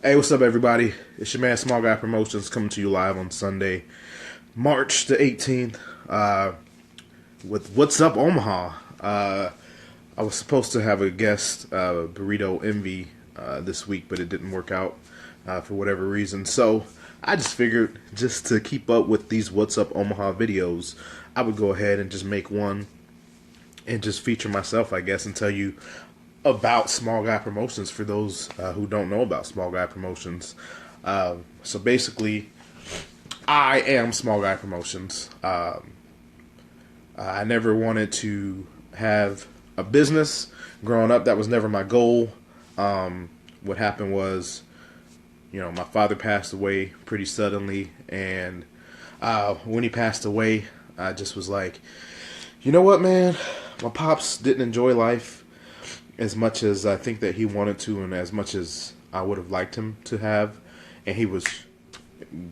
Hey, what's up, everybody? It's your man, Small Guy Promotions, coming to you live on Sunday, March the 18th, with What's Up Omaha. I was supposed to have a guest, Burrito Envy, this week, but it didn't work out for whatever reason. So I just figured, just to keep up with these What's Up Omaha videos, I would go ahead and just make one and just feature myself, I guess, and tell you about Small Guy Promotions for those who don't know about Small Guy Promotions. So basically, I am Small Guy Promotions. I never wanted to have a business growing up. That was never my goal. What happened was, my father passed away pretty suddenly, and when he passed away, I just was like, you know what, man? My pops didn't enjoy life as much as I think that he wanted to, and as much as I would have liked him to have, and he was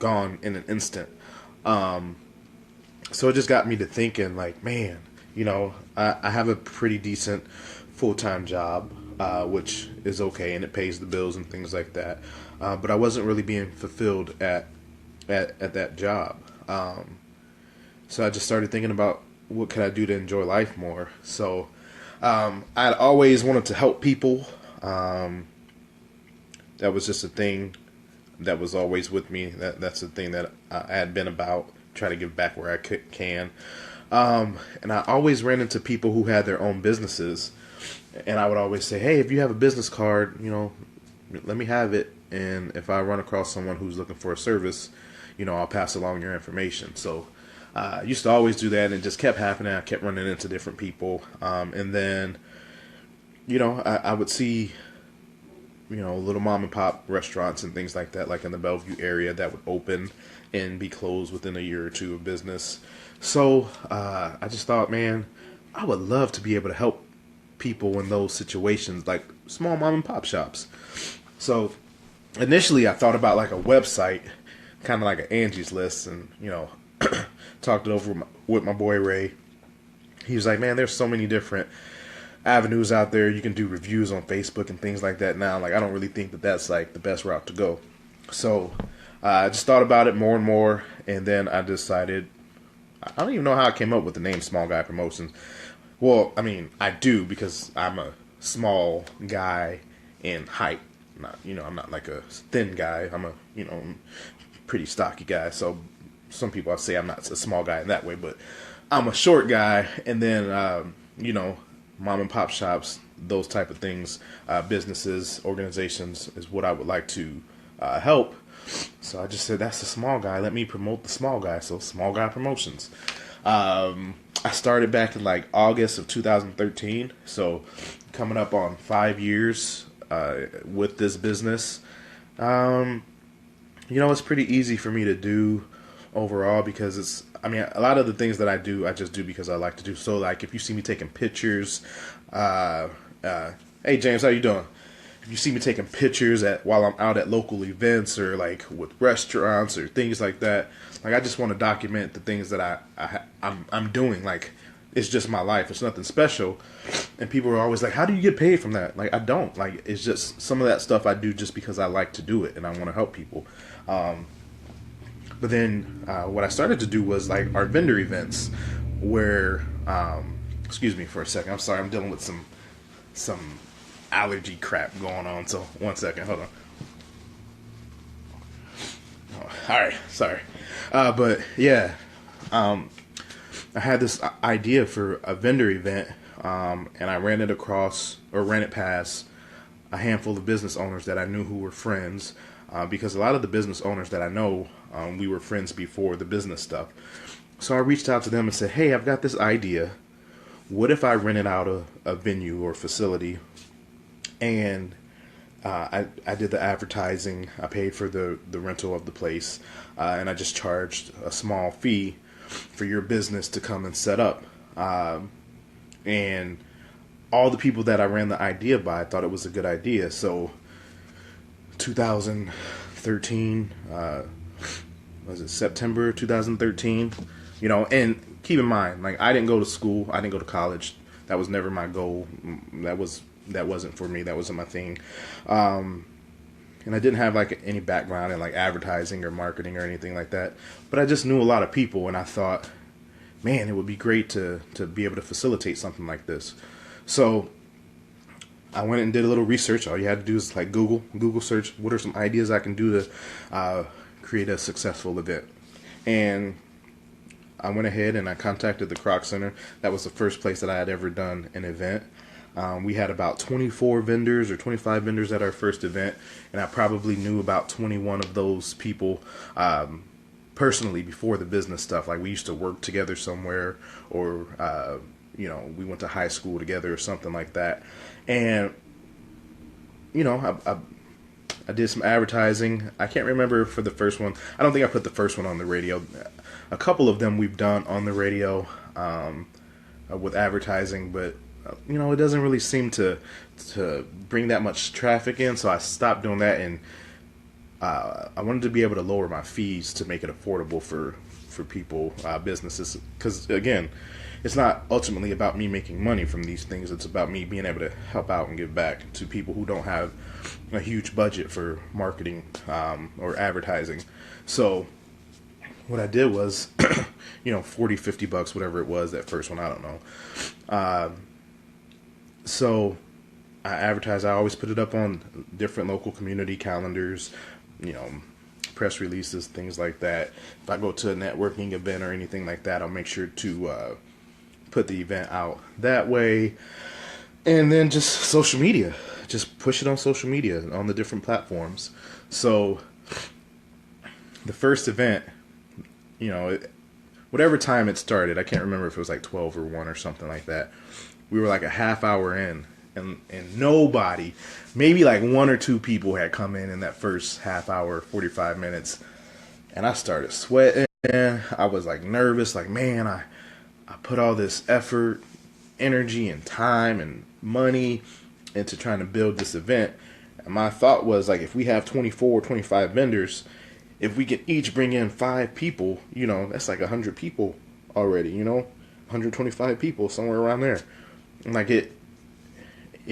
gone in an instant. So it just got me to thinking, like, man, I have a pretty decent full-time job, which is okay, and it pays the bills and things like that. But I wasn't really being fulfilled at that job. So I just started thinking about what could I do to enjoy life more. So I'd always wanted to help people. That was just a thing that was always with me. That's the thing that I had been about, try to give back where I can. And I always ran into people who had their own businesses. And I would always say, hey, if you have a business card, let me have it. And if I run across someone who's looking for a service, I'll pass along your information. So I used to always do that, and it just kept happening. I kept running into different people. And then, I would see, little mom and pop restaurants and things like that, like in the Bellevue area, that would open and be closed within a year or two of business. So I just thought, man, I would love to be able to help people in those situations, like small mom and pop shops. So initially I thought about like a website, kind of like an Angie's List, and, talked it over with my boy Ray. He was like, man, there's so many different avenues out there. You can do reviews on Facebook and things like that now. Like, I don't really think that that's like the best route to go. So I just thought about it more and more, and then I decided, I don't even know how I came up with the name Small Guy Promotions. Well, I mean, I do, because I'm a small guy in height. I'm not like a thin guy. I'm a, pretty stocky guy. So some people I say I'm not a small guy in that way, but I'm a short guy. And then, mom and pop shops, those type of things, businesses, organizations is what I would like to help. So I just said, that's the small guy. Let me promote the small guy. So Small Guy Promotions. I started back in like August of 2013. So coming up on 5 years with this business. It's pretty easy for me to do overall, because a lot of the things that I do, I just do because I like to do. So like, if you see me taking pictures, hey James, how you doing? If you see me taking pictures while I'm out at local events, or like with restaurants or things like that, like, I just want to document the things that I'm doing. Like, it's just my life. It's nothing special. And people are always like, how do you get paid from that? Like, I don't. Like, it's just some of that stuff I do just because I like to do it and I want to help people. But then what I started to do was like our vendor events, where, excuse me for a second. I'm sorry. I'm dealing with some allergy crap going on. So 1 second. Hold on. Oh, all right. Sorry. But yeah, I had this idea for a vendor event, and I ran it past a handful of business owners that I knew who were friends, because a lot of the business owners that I know, we were friends before the business stuff. So I reached out to them and said, hey, I've got this idea. What if I rented out a venue or facility, and I did the advertising, I paid for the rental of the place, and I just charged a small fee for your business to come and set up. And all the people that I ran the idea by thought it was a good idea. So 2013, was it September 2013? And keep in mind, like, I didn't go to school, I didn't go to college. That was never my goal. That wasn't for me. That wasn't my thing. and I didn't have like any background in like advertising or marketing or anything like that. But I just knew a lot of people, and I thought, man, it would be great to be able to facilitate something like this. So I went and did a little research. All you had to do is like Google search, what are some ideas I can do to create a successful event. And I went ahead and I contacted the Croc Center. That was the first place that I had ever done an event. We had about 24 vendors or 25 vendors at our first event, and I probably knew about 21 of those people personally before the business stuff. Like we used to work together somewhere, or we went to high school together or something like that. And I did some advertising. I can't remember for the first one. I don't think I put the first one on the radio. A couple of them we've done on the radio with advertising, but it doesn't really seem to bring that much traffic in, so I stopped doing that. And I wanted to be able to lower my fees to make it affordable for people, businesses, because again, it's not ultimately about me making money from these things. It's about me being able to help out and give back to people who don't have a huge budget for marketing or advertising. So what I did was, $40-$50, whatever it was, that first one, I don't know. So I advertise. I always put it up on different local community calendars, press releases, things like that. If I go to a networking event or anything like that, I'll make sure to put the event out that way. And then just social media. Just push it on social media, on the different platforms. So the first event, whatever time it started, I can't remember if it was like 12 or 1 or something like that. We were like a half hour in, and nobody, maybe like 1 or 2 people had come in that first half hour, 45 minutes. And I started sweating. I was like nervous, like, man, I put all this effort, energy, and time and money into trying to build this event. And my thought was, like, if we have 24 or 25 vendors, if we can each bring in 5 people, that's like 100 people already, 125 people, somewhere around there. And like it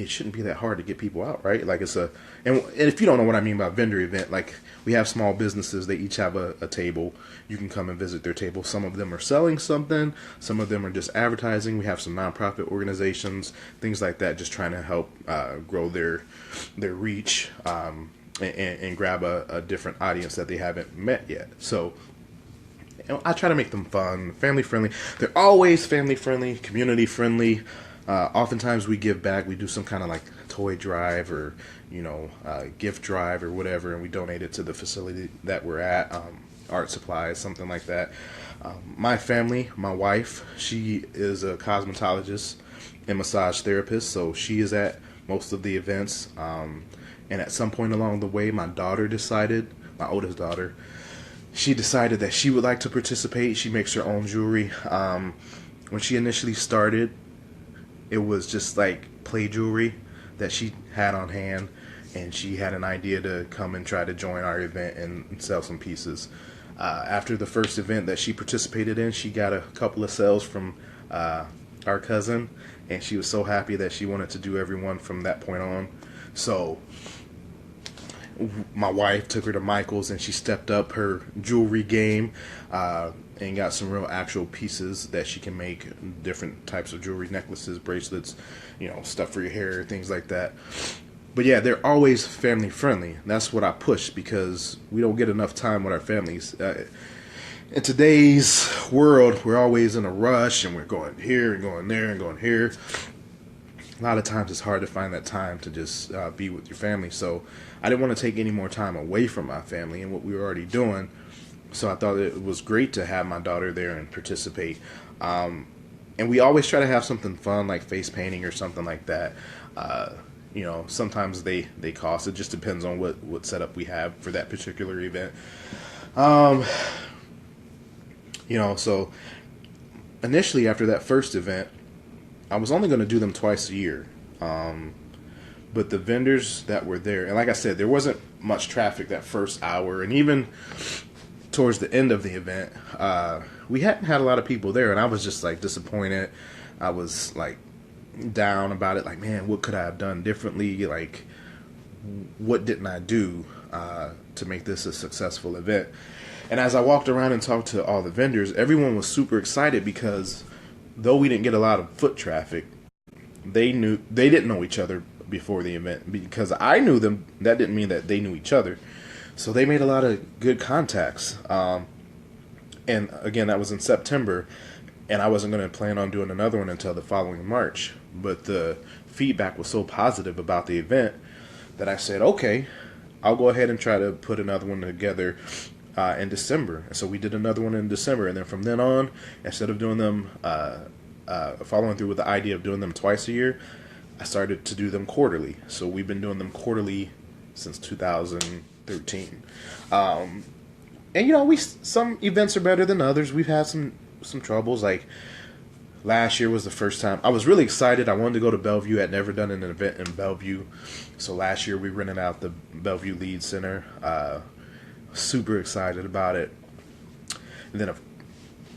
shouldn't be that hard to get people out, right? Like and if you don't know what I mean by vendor event, like we have small businesses, they each have a table. You can come and visit their table. Some of them are selling something, some of them are just advertising. We have some nonprofit organizations, things like that, just trying to help grow their reach and grab a different audience that they haven't met yet. So I try to make them fun, family friendly. They're always family friendly, community friendly. Oftentimes we give back. We do some kind of like toy drive or gift drive or whatever, and we donate it to the facility that we're at, art supplies, something like that. My family, my wife, she is a cosmetologist and massage therapist, so she is at most of the events. And at some point along the way, my daughter decided, my oldest daughter, she decided that she would like to participate. She makes her own jewelry. When she initially started, it was just like play jewelry that she had on hand, and she had an idea to come and try to join our event and sell some pieces. After the first event that she participated in, she got a couple of sales from our cousin, and she was so happy that she wanted to do everyone from that point on. So my wife took her to Michael's, and she stepped up her jewelry game and got some real actual pieces that she can make, different types of jewelry, necklaces, bracelets, stuff for your hair, things like that. But yeah, they're always family friendly. That's what I push, because we don't get enough time with our families. In today's world, we're always in a rush, and we're going here and going there and going here. A lot of times it's hard to find that time to just be with your family. So I didn't want to take any more time away from my family and what we were already doing. So I thought it was great to have my daughter there and participate. And we always try to have something fun, like face painting or something like that. Sometimes they cost. It just depends on what setup we have for that particular event. So initially after that first event, I was only going to do them twice a year. But the vendors that were there, and like I said, there wasn't much traffic that first hour, and even towards the end of the event, we hadn't had a lot of people there, and I was just like disappointed. I was like down about it, like, man, what could I have done differently? Like, what didn't I do? to make this a successful event. And as I walked around and talked to all the vendors, everyone was super excited because though we didn't get a lot of foot traffic, they didn't know each other before the event. Because I knew them, that didn't mean that they knew each other. So they made a lot of good contacts. And again, that was in September, and I wasn't going to plan on doing another one until the following March. But the feedback was so positive about the event that I said, okay, I'll go ahead and try to put another one together in December. And so we did another one in December, and then from then on, instead of doing them, following through with the idea of doing them twice a year, I started to do them quarterly. So we've been doing them quarterly since 2013. And you know, some events are better than others. We've had some troubles. Like last year was the first time I was really excited. I wanted to go to Bellevue. I'd never done an event in Bellevue, so last year we rented out the Bellevue Lead Center. Super excited about it. And then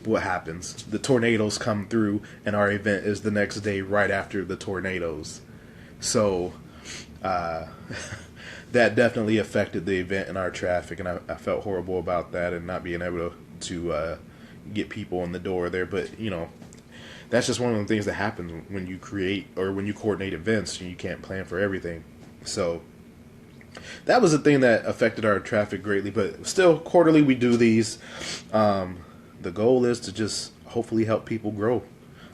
what happens? The tornadoes come through, and our event is the next day right after the tornadoes. So that definitely affected the event and our traffic, and I felt horrible about that and not being able to get people in the door there. But, you know, that's just one of the things that happens when you create or when you coordinate events. You can't plan for everything. So that was a thing that affected our traffic greatly. But still, quarterly we do these. The goal is to just hopefully help people grow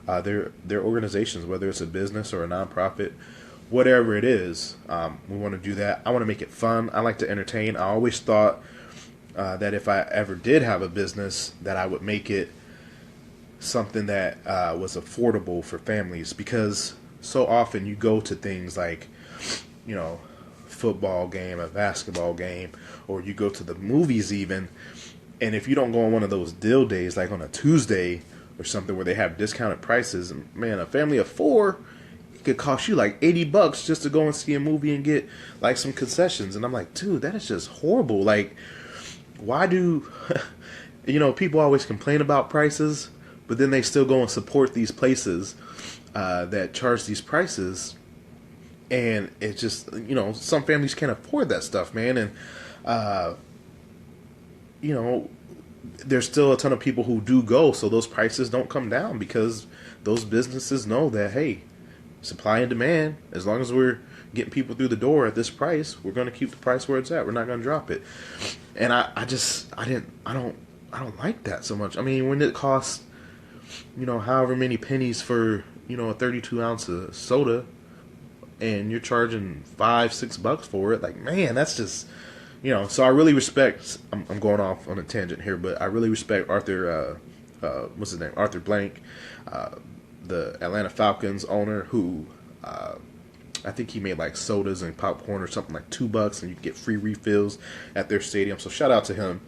their organizations, whether it's a business or a nonprofit. Whatever it is, we want to do that. I want to make it fun. I like to entertain. I always thought that if I ever did have a business, that I would make it something that was affordable for families. Because so often you go to things like, you know, football game, a basketball game, or you go to the movies even, and if you don't go on one of those deal days, like on a Tuesday or something where they have discounted prices, man, a family of four, it could cost you like $80 just to go and see a movie and get like some concessions. And I'm like, dude, that is just horrible. Like, why do, you know, people always complain about prices, but then they still go and support these places that charge these prices. And it's just, you know, some families can't afford that stuff, man. And, you know, there's still a ton of people who do go, so those prices don't come down because those businesses know that, hey, supply and demand, as long as we're getting people through the door at this price, we're going to keep the price where it's at. We're not going to drop it. And I don't like that so much. I mean, when it costs, you know, however many pennies for, you know, a 32 ounce of soda, and you're charging $5-6 for it, like, man, that's just, you know. So I really respect, I'm going off on a tangent here, but I really respect Arthur, what's his name? Arthur Blank, the Atlanta Falcons owner, who I think he made like sodas and popcorn or something like $2, and you can get free refills at their stadium. So shout out to him.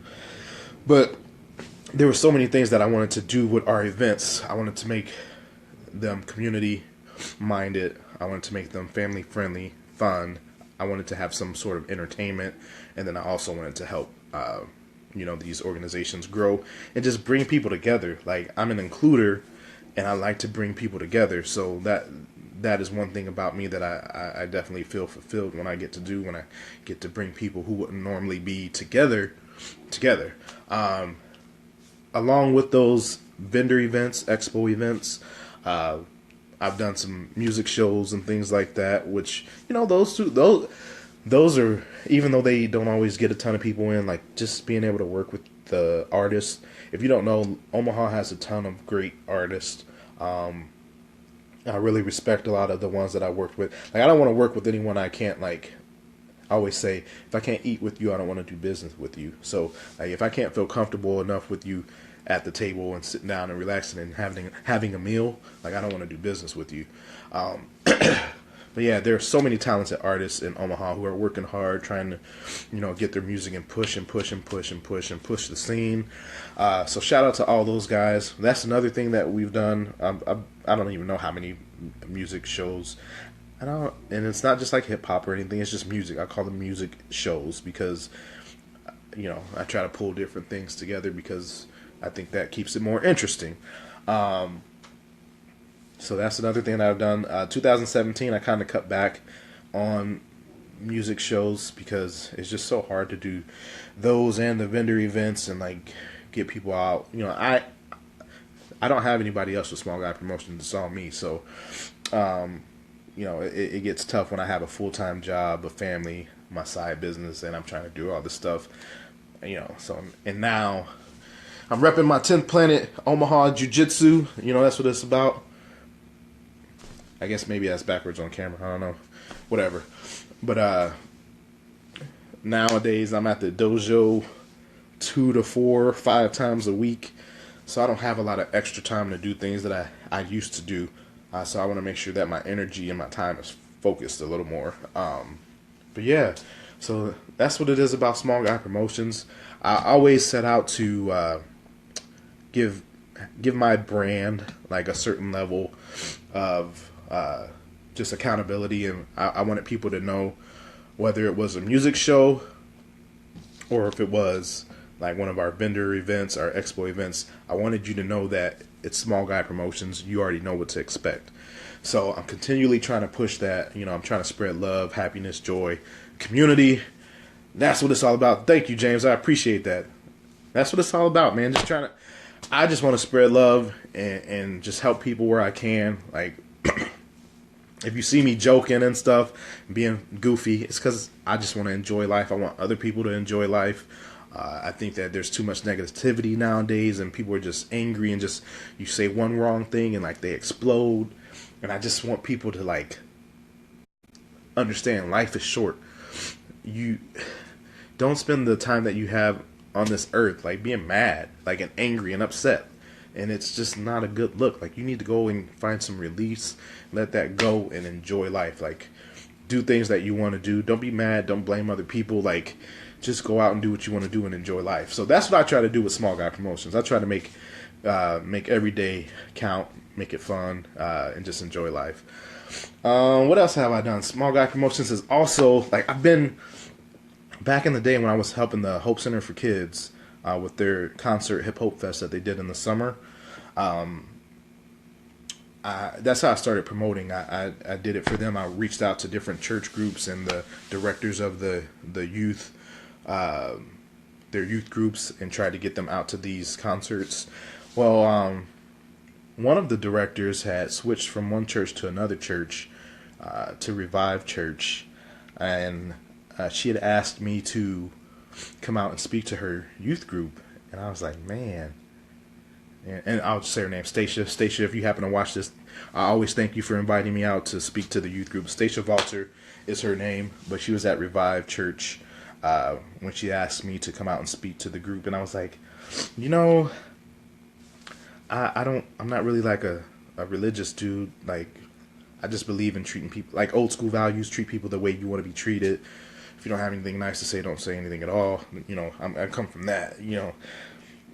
But there were so many things that I wanted to do with our events. I wanted to make them community minded. I wanted to make them family friendly, fun. I wanted to have some sort of entertainment, and then I also wanted to help you know, these organizations grow and just bring people together. Like, I'm an includer, and I like to bring people together. So that is one thing about me that I definitely feel fulfilled when I get to do, when I get to bring people who wouldn't normally be together. Along with those vendor events, expo events, I've done some music shows and things like that, which, you know, those are, even though they don't always get a ton of people in, like just being able to work with the artists. If you don't know, Omaha has a ton of great artists. I really respect a lot of the ones that I worked with. Like, I don't want to work with anyone I can't, like, I always say, if I can't eat with you, I don't want to do business with you. So, like, if I can't feel comfortable enough with you at the table and sitting down and relaxing and having a meal, like, I don't want to do business with you. But yeah, there are so many talented artists in Omaha who are working hard, trying to, you know, get their music and push the scene. So shout out to all those guys. That's another thing that we've done. I don't even know how many music shows. And it's not just like hip hop or anything. It's just music. I call them music shows because, you know, I try to pull different things together because I think that keeps it more interesting. So that's another thing that I've done. 2017, I kind of cut back on music shows because it's just so hard to do those and the vendor events and like get people out. I don't have anybody else with Small Guy Promotions. It's all me. So, it gets tough when I have a full-time job, a family, my side business, and I'm trying to do all this stuff. So, and now I'm repping my 10th Planet Omaha Jiu-Jitsu. That's what it's about. I guess maybe that's backwards on camera. I don't know. Whatever. But nowadays I'm at the dojo 2 to 4, 5 times a week. So I don't have a lot of extra time to do things that I used to do. So I want to make sure that my energy and my time is focused a little more. But yeah, so that's what it is about Small Guy Promotions. I always set out to give my brand like a certain level of just accountability, and I wanted people to know whether it was a music show or if it was like one of our vendor events, our expo events. I wanted you to know that it's Small Guy Promotions. You already know what to expect. So I'm continually trying to push that. I'm trying to spread love, happiness, joy, community. That's what it's all about. Thank you, James. I appreciate that. That's what it's all about, man. I just want to spread love and just help people where I can. Like, if you see me joking and stuff, being goofy, it's because I just want to enjoy life. I want other people to enjoy life. I think that there's too much negativity nowadays, and people are just angry and just, you say one wrong thing and like they explode. And I just want people to like understand life is short. You don't spend the time that you have on this earth like being mad, like, and angry and upset. And it's just not a good look. Like, you need to go and find some release, let that go, and enjoy life. Like, do things that you want to do. Don't be mad. Don't blame other people. Like, just go out and do what you want to do and enjoy life. So that's what I try to do with Small Guy Promotions. I try to make every day count, make it fun, and just enjoy life. What else have I done? Small Guy Promotions is also, like, I've been back in the day when I was helping the Hope Center for Kids with their concert Hip Hope Fest that they did in the summer. That's how I started promoting. I did it for them. I reached out to different church groups and the directors of the youth, their youth groups, and tried to get them out to these concerts. Well, one of the directors had switched from one church to another church, to Revive Church, and she had asked me to come out and speak to her youth group, and I was like, man. And I'll just say her name, Stacia. Stacia, if you happen to watch this, I always thank you for inviting me out to speak to the youth group. Stacia Valter is her name, but she was at Revive Church when she asked me to come out and speak to the group, and I was like, I'm not really like a religious dude. Like, I just believe in treating people like old school values. Treat people the way you want to be treated. If you don't have anything nice to say, don't say anything at all. I come from that.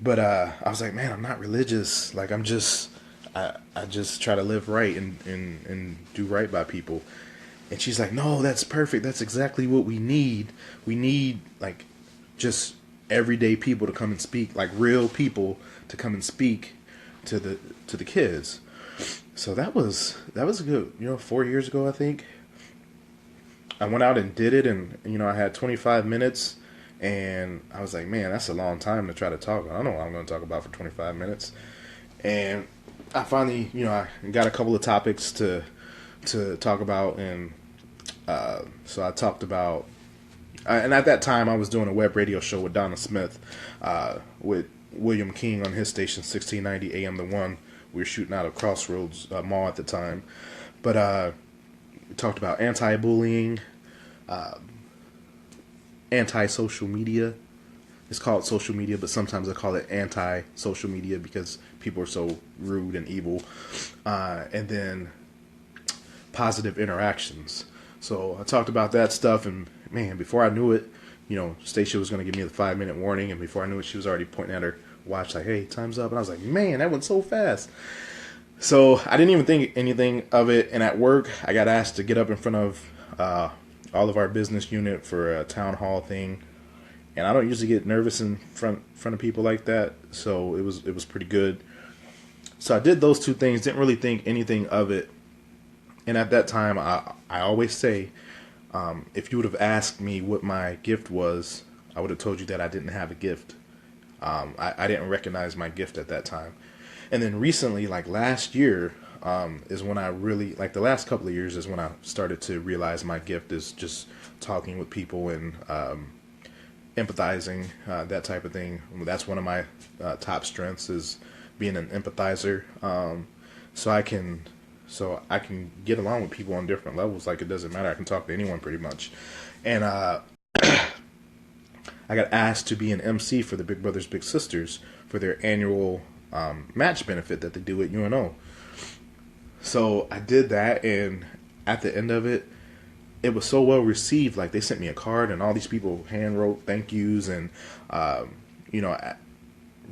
But I was like, man, I'm not religious. Like, I just try to live right and do right by people. And she's like, no, that's perfect. That's exactly what we need. We need, like, just everyday people to come and speak, like real people to come and speak to the kids. So that was a good, 4 years ago, I think. I went out and did it, and I had 25 minutes, and I was like, man, that's a long time to try to talk. I don't know what I'm going to talk about for 25 minutes. And I finally, I got a couple of topics to talk about, and so I talked about, and at that time I was doing a web radio show with Donna Smith, with William King on his station, 1690 AM The One. We were shooting out of Crossroads Mall at the time, but we talked about anti-bullying, anti-social media. It's called social media, but sometimes I call it anti-social media because people are so rude and evil. And then positive interactions. So I talked about that stuff, and man, before I knew it, Stacia was going to give me the 5-minute warning, and before I knew it, she was already pointing at her watch like, hey, time's up. And I was like, man, that went so fast. So I didn't even think anything of it. And at work, I got asked to get up in front of all of our business unit for a town hall thing. And I don't usually get nervous in front of people like that. So it was pretty good. So I did those two things, didn't really think anything of it. And at that time, I always say, If you would have asked me what my gift was, I would have told you that I didn't have a gift. I didn't recognize my gift at that time. And then recently, like last year, is when I really, like the last couple of years is when I started to realize my gift is just talking with people and empathizing, that type of thing. That's one of my top strengths, is being an empathizer. So I can get along with people on different levels. Like, it doesn't matter. I can talk to anyone pretty much. And I got asked to be an MC for the Big Brothers Big Sisters for their annual match benefit that they do at UNO. So I did that, and at the end of it, it was so well received. Like, they sent me a card, and all these people hand wrote thank yous. And you know,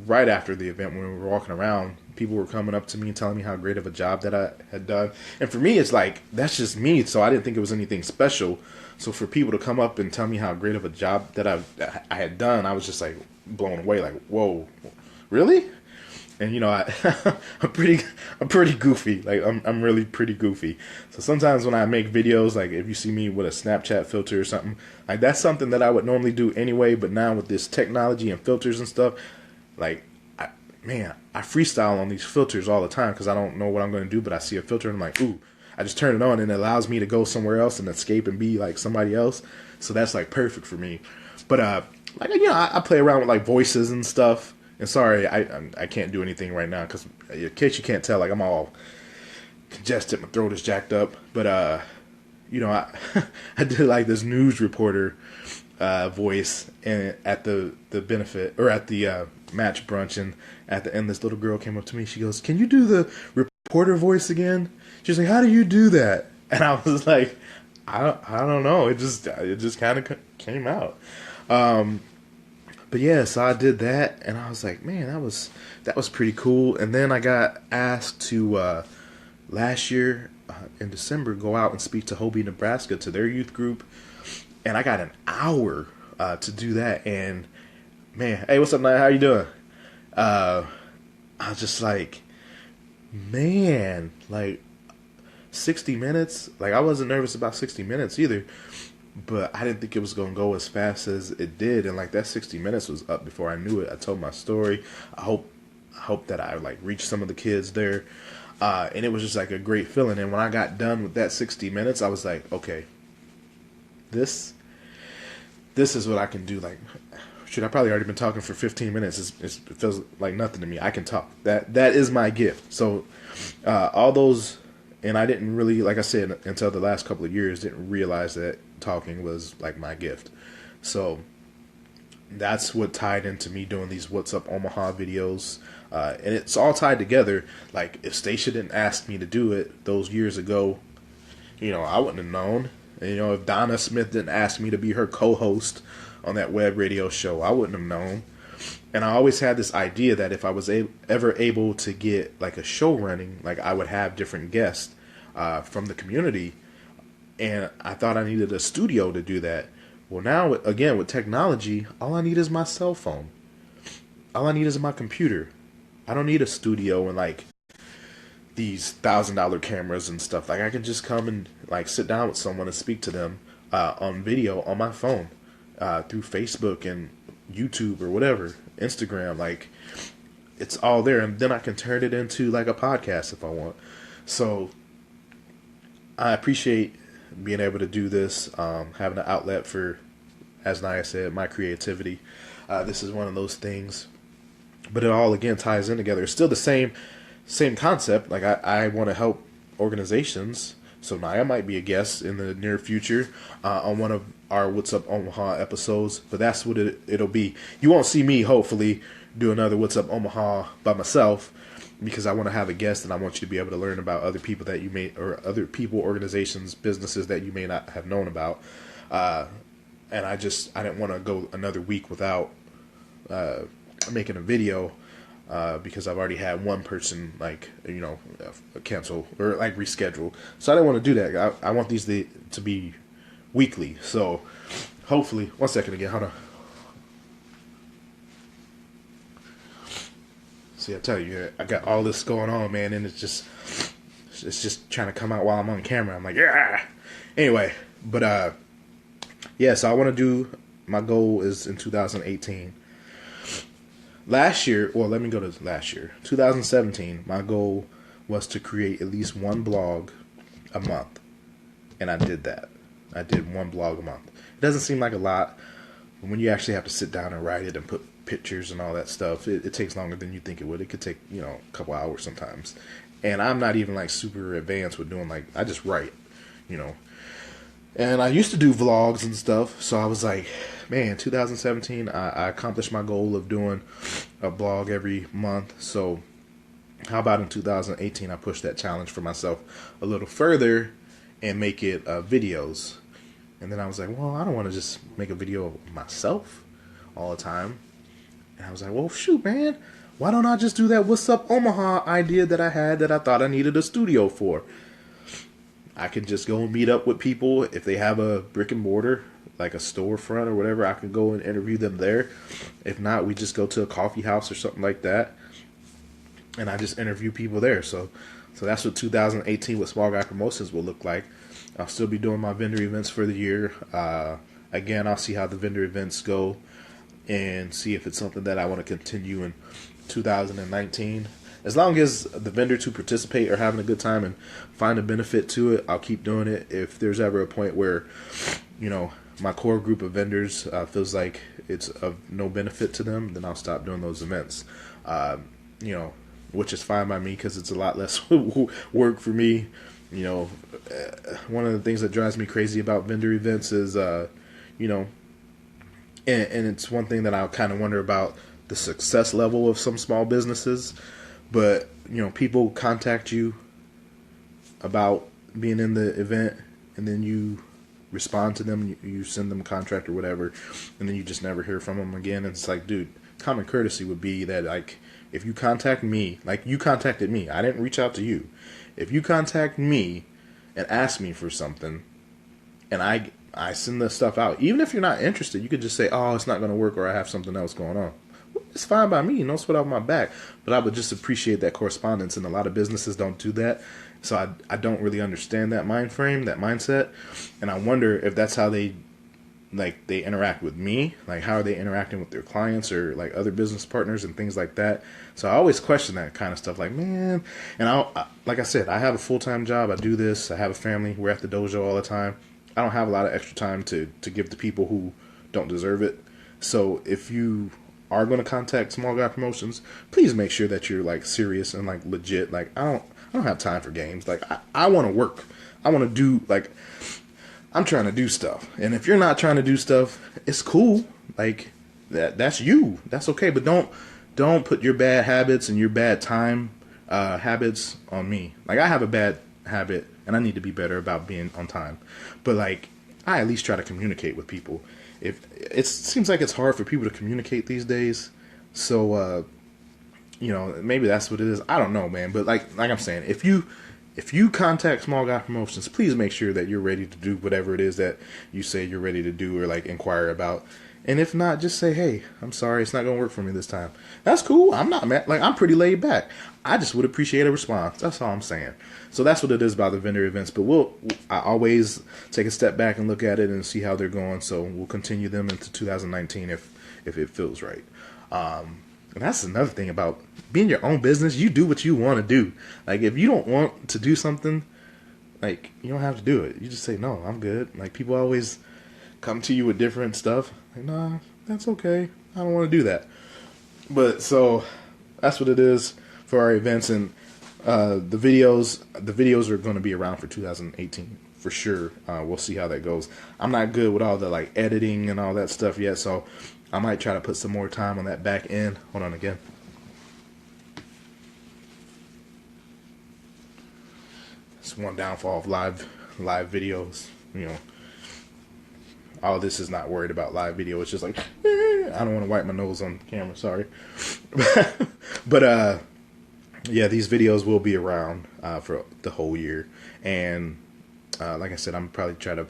right after the event, when we were walking around, people were coming up to me and telling me how great of a job that I had done. And for me, it's like, that's just me, so I didn't think it was anything special. So for people to come up and tell me how great of a job that I had done, I was just like blown away. Like, whoa, really? And you know, I'm pretty goofy. Like, I'm really pretty goofy. So sometimes when I make videos, like if you see me with a Snapchat filter or something, like that's something that I would normally do anyway. But now with this technology and filters and stuff, like, I freestyle on these filters all the time because I don't know what I'm going to do. But I see a filter and I'm like, ooh. I just turn it on and it allows me to go somewhere else and escape and be like somebody else. So that's like perfect for me. But like, you know, I play around with like voices and stuff. And sorry, I can't do anything right now because in case you can't tell, like I'm all congested, my throat is jacked up. But you know, I did like this news reporter voice and at the benefit, or at the match brunch, and at the end this little girl came up to me. She goes, "Can you do the reporter voice again?" She's like, "How do you do that?" And I was like, I don't know. It just kind of came out. But yeah, so I did that, and I was like, man, that was pretty cool. And then I got asked to last year in December go out and speak to Hobie, Nebraska, to their youth group, and I got an hour to do that. And man, hey, what's up, Nye? How you doing? I was just like, man, like 60 minutes. Like, I wasn't nervous about 60 minutes either, but I didn't think it was going to go as fast as it did. And like, that 60 minutes was up before I knew it. I told my story. I hope that I like reached some of the kids there. And it was just like a great feeling. And when I got done with that 60 minutes, I was like, okay, this is what I can do. Like, shoot, I probably already been talking for 15 minutes. It feels like nothing to me. I can talk. That is my gift. So all those. And I didn't really, like I said, until the last couple of years, didn't realize that talking was like my gift. So that's what tied into me doing these What's Up Omaha videos. And it's all tied together. Like, if Stacia didn't ask me to do it those years ago, you know, I wouldn't have known. And, you know, if Donna Smith didn't ask me to be her co-host on that web radio show, I wouldn't have known. And I always had this idea that if I was ever able to get like a show running, like I would have different guests from the community. And I thought I needed a studio to do that. Well, now, again, with technology, all I need is my cell phone. All I need is my computer. I don't need a studio and like these $1,000 cameras and stuff. Like, I can just come and like sit down with someone and speak to them on video on my phone through Facebook and YouTube or whatever, Instagram. Like, it's all there, and then I can turn it into like a podcast if I want. So I appreciate being able to do this, having an outlet for, as Naya said, my creativity. This is one of those things, but it all again ties in together. It's still the same concept. Like, I want to help organizations. So Naya might be a guest in the near future on one of our What's Up Omaha episodes, but that's what it'll be. You won't see me, hopefully, do another What's Up Omaha by myself, because I want to have a guest, and I want you to be able to learn about other people that you may, or other people, organizations, businesses that you may not have known about. And I didn't want to go another week without making a video. Because I've already had one person, like, you know, cancel or like reschedule. So I didn't want to do that. I want these to be weekly. So hopefully, one second again, hold on. See, I tell you, I got all this going on, man, and it's just trying to come out while I'm on camera. I'm like, yeah. Anyway, but Yeah, so I want to do. My goal is in 2018. Last year, well, let me go to last year. 2017. My goal was to create at least one blog a month, and I did that. I did one blog a month. It doesn't seem like a lot, but when you actually have to sit down and write it and put pictures and all that stuff, it takes longer than you think it would. It could take, a couple hours sometimes. And I'm not even like super advanced with doing I just write, you know. And I used to do vlogs and stuff, so I was like, man, 2017, I accomplished my goal of doing a blog every month. So how about in 2018, I push that challenge for myself a little further and make it videos. And then I was like, well, I don't want to just make a video of myself all the time. And I was like, well, shoot, man, why don't I just do that What's Up Omaha idea that I had that I thought I needed a studio for? I can just go and meet up with people. If they have a brick and mortar, like a storefront or whatever, I can go and interview them there. If not, we just go to a coffee house or something like that, and I just interview people there. So that's what 2018 with Small Guy Promotions will look like. I'll still be doing my vendor events for the year. Again, I'll see how the vendor events go and see if it's something that I want to continue in 2019. As long as the vendors who participate are having a good time and find a benefit to it, I'll keep doing it. If there's ever a point where, my core group of vendors feels like it's of no benefit to them, then I'll stop doing those events. Which is fine by me because it's a lot less work for me. One of the things that drives me crazy about vendor events is, and it's one thing that I kind of wonder about the success level of some small businesses. But, people contact you about being in the event, and then you respond to them, you send them a contract or whatever, and then you just never hear from them again. And it's like, dude, common courtesy would be that, like, if you contact me, like you contacted me, I didn't reach out to you. If you contact me and ask me for something, and I send the stuff out, even if you're not interested, you could just say, oh, it's not going to work, or I have something else going on. It's fine by me, no sweat off my back. But I would just appreciate that correspondence, and a lot of businesses don't do that. So I don't really understand that mind frame, that mindset, and I wonder if that's how they interact with me. Like, how are they interacting with their clients or like other business partners and things like that. So I always question that kind of stuff. Like, man, and like I said, I have a full-time job. I do this. I have a family. We're at the dojo all the time. I don't have a lot of extra time to give to people who don't deserve it. So if you are going to contact Small Guy Promotions, please make sure that you're like serious and like legit. Like, I don't have time for games. Like, I want to work. I want to do, like, I'm trying to do stuff. And if you're not trying to do stuff, it's cool. Like, that's you. That's okay. But don't put your bad habits and your bad time habits on me. Like, I have a bad habit and I need to be better about being on time. But like, I at least try to communicate with people. If it seems like it's hard for people to communicate these days, so maybe that's what it is. I don't know, man. But like I'm saying, if you contact Small Guy Promotions, please make sure that you're ready to do whatever it is that you say you're ready to do or like inquire about. And if not, just say, hey, I'm sorry, it's not going to work for me this time. That's cool. I'm not mad. Like, I'm pretty laid back. I just would appreciate a response. That's all I'm saying. So that's what it is about the vendor events. But I always take a step back and look at it and see how they're going. So we'll continue them into 2019 if it feels right. And that's another thing about being your own business. You do what you want to do. Like, if you don't want to do something, like, you don't have to do it. You just say, no, I'm good. Like, people always come to you with different stuff. Like, nah, that's okay. I don't want to do that. But so that's what it is for our events. And the videos are going to be around for 2018 for sure. We'll see how that goes. I'm not good with all the like editing and all that stuff yet, so I might try to put some more time on that back end. Hold on again. It's one downfall of live videos. All this is not worried about live video. It's just like, I don't want to wipe my nose on camera. Sorry. But yeah, these videos will be around for the whole year. And like I said, I'm probably try to,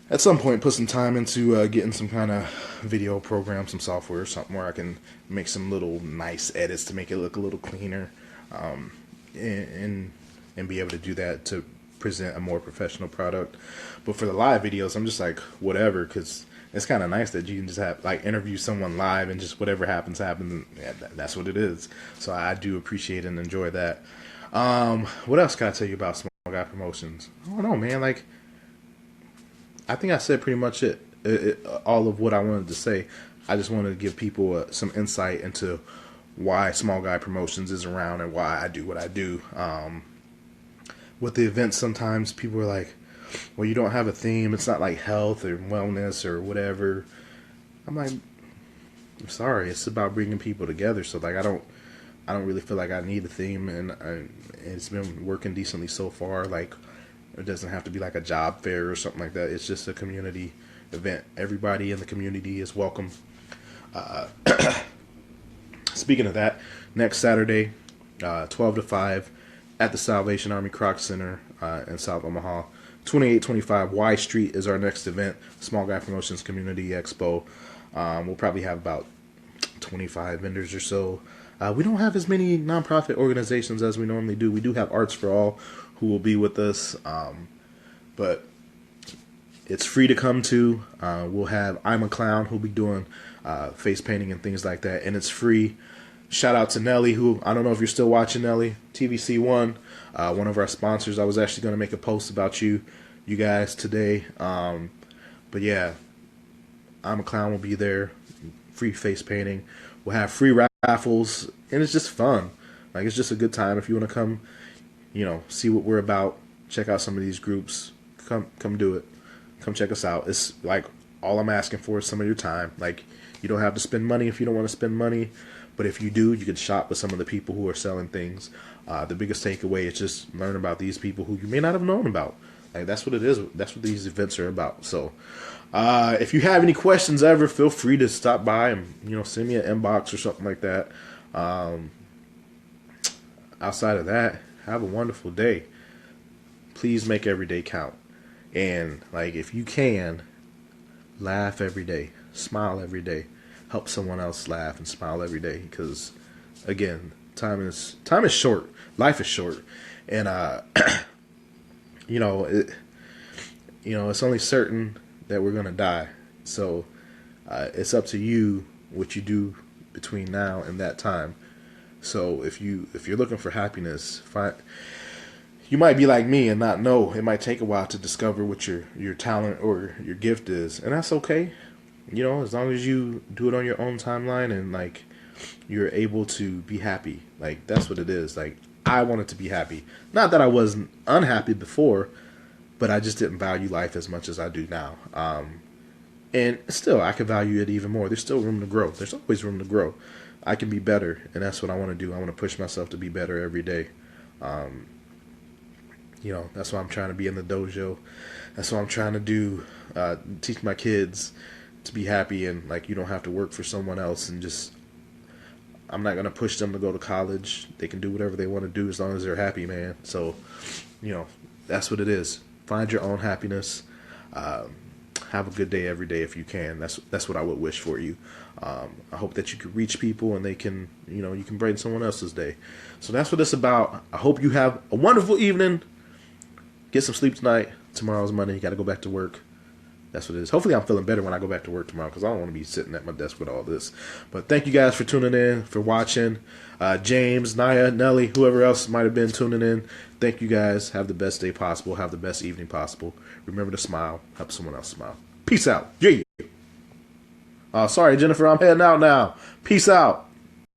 at some point, put some time into getting some kind of video program, some software or something where I can make some little nice edits to make it look a little cleaner, and be able to do that to present a more professional product. But for the live videos, I'm just like, whatever, because it's kind of nice that you can just have like interview someone live and just whatever happens. Yeah, that's what it is. So I do appreciate and enjoy that. What else can I tell you about Small Guy Promotions? I don't know, man. Like, I think I said pretty much all of what I wanted to say. I just wanted to give people some insight into why Small Guy Promotions is around and why I do what I do. With the events, sometimes people are like, well, you don't have a theme. It's not like health or wellness or whatever. I'm like, I'm sorry. It's about bringing people together. So like, I don't really feel like I need a theme, and it's been working decently so far. Like, it doesn't have to be like a job fair or something like that. It's just a community event. Everybody in the community is welcome. Speaking of that, next Saturday, 12 to 5 at the Salvation Army Kroc Center in South Omaha. 2825 Y Street is our next event, Small Guy Promotions Community Expo. We'll probably have about 25 vendors or so. We don't have as many nonprofit organizations as we normally do. We do have Arts for All, who will be with us, but it's free to come to. We'll have I'm a Clown, who'll be doing face painting and things like that, and it's free. Shout out to Nelly, who, I don't know if you're still watching, Nelly, TVC1, one of our sponsors. I was actually going to make a post about you guys today. But yeah, I'm a Clown will be there. Free face painting. We'll have free raffles, and it's just fun. Like, it's just a good time. If you want to come, see what we're about, check out some of these groups, come do it. Come check us out. It's like, all I'm asking for is some of your time. Like, you don't have to spend money if you don't want to spend money. But if you do, you can shop with some of the people who are selling things. The biggest takeaway is just learn about these people who you may not have known about. Like, that's what it is. That's what these events are about. So, if you have any questions ever, feel free to stop by and, send me an inbox or something like that. Outside of that, have a wonderful day. Please make every day count. And, like, if you can, laugh every day. Smile every day. Help someone else laugh and smile every day, because again, time is short. Life is short, and it's only certain that we're gonna die. So it's up to you what you do between now and that time. So if you're looking for happiness, you might be like me and not know. It might take a while to discover what your talent or your gift is, and that's okay. As long as you do it on your own timeline and, like, you're able to be happy. Like, that's what it is. Like, I wanted to be happy. Not that I wasn't unhappy before, but I just didn't value life as much as I do now. And still, I can value it even more. There's still room to grow. There's always room to grow. I can be better, and that's what I want to do. I want to push myself to be better every day. That's why I'm trying to be in the dojo. That's what I'm trying to do, teach my kids to be happy, and, like, you don't have to work for someone else, and just, I'm not going to push them to go to college. They can do whatever they want to do as long as they're happy, man. So, that's what it is. Find your own happiness. Have a good day every day if you can. That's what I would wish for you. I hope that you can reach people and they can, you can brighten someone else's day. So that's what it's about. I hope you have a wonderful evening. Get some sleep tonight. Tomorrow's Monday. You got to go back to work. That's what it is. Hopefully I'm feeling better when I go back to work tomorrow, because I don't want to be sitting at my desk with all this. But thank you guys for tuning in, for watching. James, Naya, Nelly, whoever else might have been tuning in. Thank you guys. Have the best day possible. Have the best evening possible. Remember to smile. Help someone else smile. Peace out. Yeah. Sorry, Jennifer. I'm heading out now. Peace out.